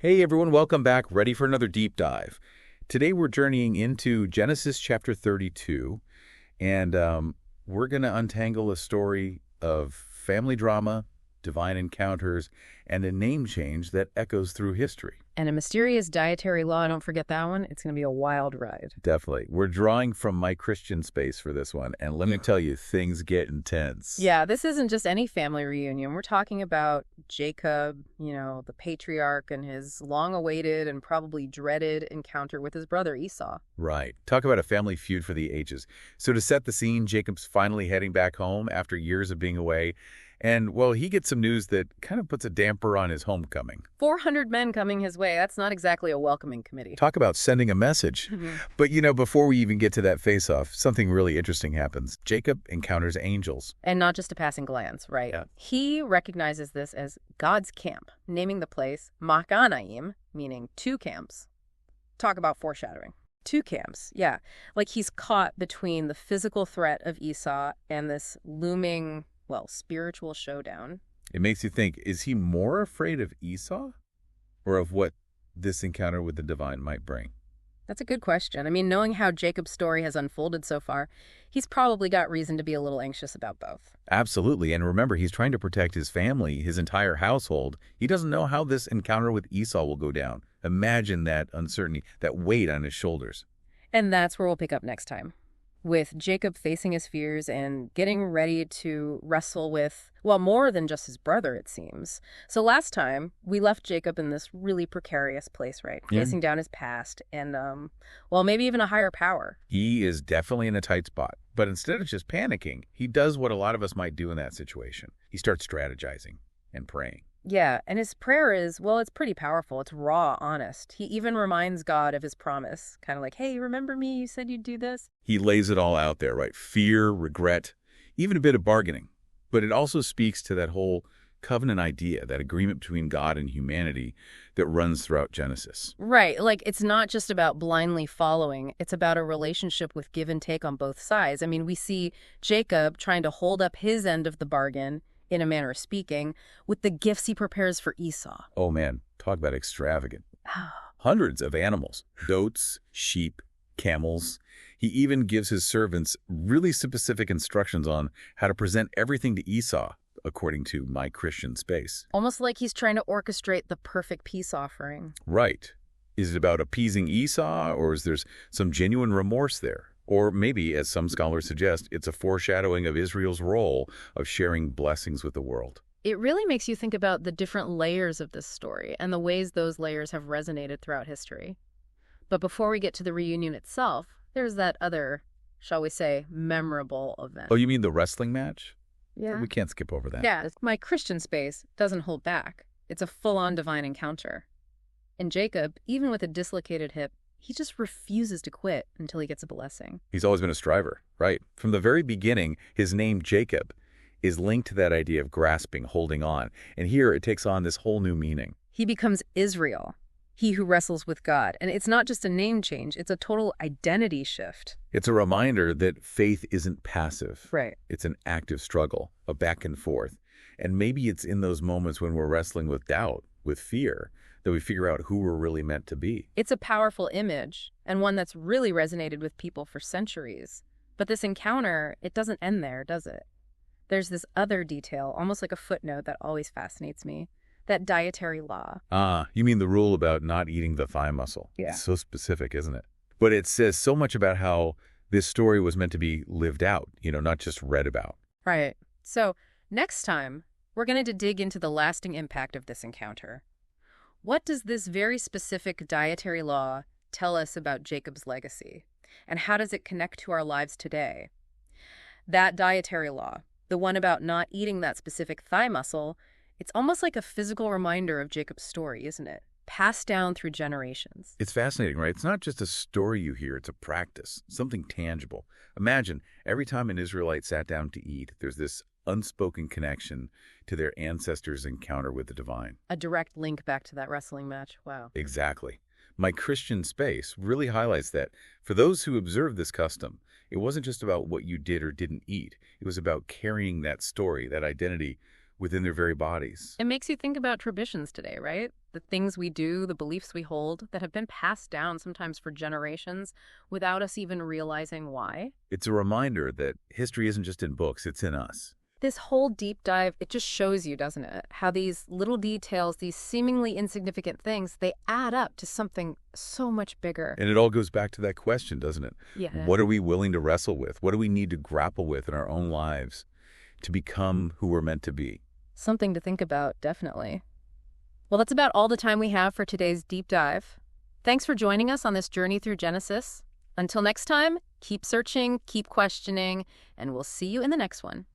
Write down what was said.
Hey everyone, welcome back. Ready for another deep dive. Today we're journeying into Genesis chapter 32, and we're going to untangle a story of family drama, divine encounters, and a name change that echoes through history. And a mysterious dietary law, don't forget that one. It's going to be a wild ride. Definitely. We're drawing from My Christian Space for this one, and let me tell you, things get intense. Yeah, this isn't just any family reunion. We're talking about Jacob, the patriarch, and his long-awaited and probably dreaded encounter with his brother Esau. Right. Talk about a family feud for the ages. So to set the scene, Jacob's finally heading back home after years of being away. And, well, he gets some news that kind of puts a damper on his homecoming. 400 men coming his way. That's not exactly a welcoming committee. Talk about sending a message. But, before we even get to that face-off, something really interesting happens. Jacob encounters angels. And not just a passing glance, right? Yeah. He recognizes this as God's camp, naming the place Machanaim, meaning two camps. Talk about foreshadowing. Two camps, yeah. Like he's caught between the physical threat of Esau and this looming, spiritual showdown. It makes you think, is he more afraid of Esau or of what this encounter with the divine might bring? That's a good question. I mean, knowing how Jacob's story has unfolded so far, he's probably got reason to be a little anxious about both. Absolutely. And remember, he's trying to protect his family, his entire household. He doesn't know how this encounter with Esau will go down. Imagine that uncertainty, that weight on his shoulders. And that's where we'll pick up next time, with Jacob facing his fears and getting ready to wrestle with, more than just his brother, it seems. So last time, we left Jacob in this really precarious place, right? Yeah. Facing down his past and, maybe even a higher power. He is definitely in a tight spot. But instead of just panicking, he does what a lot of us might do in that situation. He starts strategizing and praying. Yeah, and his prayer is, it's pretty powerful. It's raw, honest. He even reminds God of his promise, kind of like, hey, remember me? You said you'd do this? He lays it all out there, right? Fear, regret, even a bit of bargaining. But it also speaks to that whole covenant idea, that agreement between God and humanity that runs throughout Genesis. Right. Like, it's not just about blindly following. It's about a relationship with give and take on both sides. I mean, we see Jacob trying to hold up his end of the bargain, in a manner of speaking, with the gifts he prepares for Esau. Oh, man, talk about extravagant. Hundreds of animals, goats, sheep, camels. He even gives his servants really specific instructions on how to present everything to Esau, according to My Christian Space. Almost like he's trying to orchestrate the perfect peace offering. Right. Is it about appeasing Esau, or is there some genuine remorse there? Or maybe, as some scholars suggest, it's a foreshadowing of Israel's role of sharing blessings with the world. It really makes you think about the different layers of this story and the ways those layers have resonated throughout history. But before we get to the reunion itself, there's that other, shall we say, memorable event. Oh, you mean the wrestling match? Yeah. We can't skip over that. Yeah, My Christian Space doesn't hold back. It's a full-on divine encounter. And Jacob, even with a dislocated hip, he just refuses to quit until he gets a blessing. He's always been a striver, right? From the very beginning, his name, Jacob, is linked to that idea of grasping, holding on. And here it takes on this whole new meaning. He becomes Israel, he who wrestles with God. And it's not just a name change, it's a total identity shift. It's a reminder that faith isn't passive. Right. It's an active struggle, a back and forth. And maybe it's in those moments when we're wrestling with doubt, with fear, that we figure out who we're really meant to be. It's a powerful image, and one that's really resonated with people for centuries. But this encounter, it doesn't end there, does it? There's this other detail, almost like a footnote, that always fascinates me. That dietary law. Ah, you mean the rule about not eating the thigh muscle. Yeah. It's so specific, isn't it? But it says so much about how this story was meant to be lived out, not just read about. Right. So, next time, we're going to dig into the lasting impact of this encounter. What does this very specific dietary law tell us about Jacob's legacy? And how does it connect to our lives today? That dietary law, the one about not eating that specific thigh muscle, it's almost like a physical reminder of Jacob's story, isn't it? Passed down through generations. It's fascinating, right? It's not just a story you hear, it's a practice, something tangible. Imagine every time an Israelite sat down to eat, there's this unspoken connection to their ancestors' encounter with the divine. A direct link back to that wrestling match. Wow. Exactly. My Christian Space really highlights that for those who observe this custom, it wasn't just about what you did or didn't eat. It was about carrying that story, that identity, within their very bodies. It makes you think about traditions today, right? the things we do, the beliefs we hold that have been passed down sometimes for generations without us even realizing why. It's a reminder that history isn't just in books, it's in us. This whole deep dive, it just shows you, doesn't it, how these little details, these seemingly insignificant things, they add up to something so much bigger. And it all goes back to that question, doesn't it? Yeah. What are we willing to wrestle with? What do we need to grapple with in our own lives to become who we're meant to be? Something to think about, definitely. Well, that's about all the time we have for today's deep dive. Thanks for joining us on this journey through Genesis. Until next time, keep searching, keep questioning, and we'll see you in the next one.